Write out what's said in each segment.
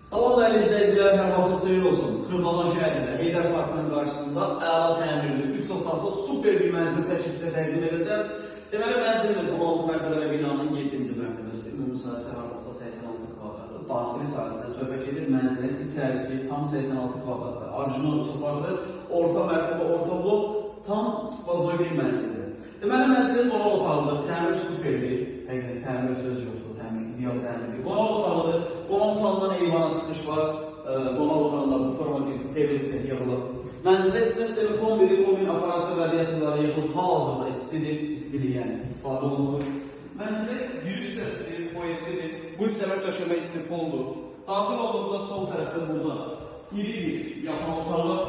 Salam değerli izleyiciler, hər vaxtınız xeyir olsun. Kırdalan şəhərində Heydər Parkının qarşısında əla təmirli 3 otaqlı super bir mənzil çəkib sizə təqdim edəcəm. Deməli, mənzilimiz 16 mərtəbəli binanın 7-ci mərtəbəsi. Ümumi sahəsi hardasa 86 kvadratdır. Daxili sahəsindən söhbət gedir. Mənzilin içərisi tam 86 kvadratdır. Orijinal 3 otaqdır. Orta mərtəbə, orta blok, tam spazoy bir mənzildir. Deməli, mənzilin qonaq otağıdır. Təmir superdir. Həqiqətən təmir söz yoxdur. İdeal təmirdir. Qonaq otağıdır. Qonaq otağından eyvana çıxış var. Qonaq otağında bu forma bir TV set yığılıb. Mənzildə istər-istər kombini, kombin aparatı və radiatorları yığılıb. Hal-hazırda istilik, yəni istifadə olunur. Mənzilin giriş dəstidir, foyesidir. Bu hissələr döşəmə istifoldur. Daxil olduğunda sol tərəfdə burada iri bir yatan otağı,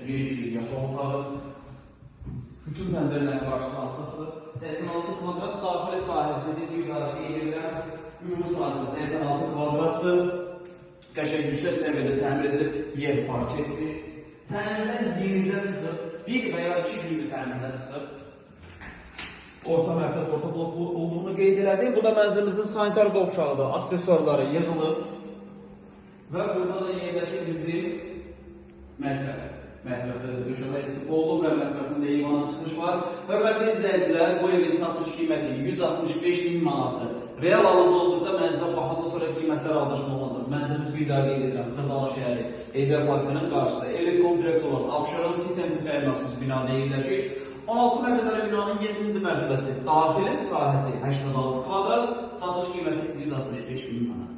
geniş bir yatan otağı. Bütün pəncərələrin qarşısı açıqdır. 86 kvadrat daxili sahəsidir. Yuqarı eğilirəm. Ümumi sahəsi 86 kvadratdır. Qəşəng yüksək səviyyədə təmir edilib, yer parketdir. Təmirdən yenidən çıxıb, bir və ya 2 günlük təmirdən çıxıb. Orta mərtəbə, orta blok olduğunu qeyd elədik. Bu da mənzilimizin sanitar qovşağıdır. Aksesuarları yığılıb. Və burada da yerləşir bizim mətbəx. Mətbəxdə də döşəmə istifol olub və mətbəxində eyvana çıxış var. Hörmətli izləyicilər, bu evin satış qiyməti 165.000 manatdır. Real alıcı olduqda mənzilə baxandan sonra qiymətlər razılaşma olacaq. Mənzilimiz bir daha qeyd edirəm, Kırdalan şəhəri Heydər Parkının qarşısı. Elit kompleks olan Abşeron Sitem tipləri məxsus binada yerləşir. 16 mərtəbəli binanın 7-ci mərtəbəsi. Daxili sahəsi 86 kvadrat, satış qiyməti 165.000 manat.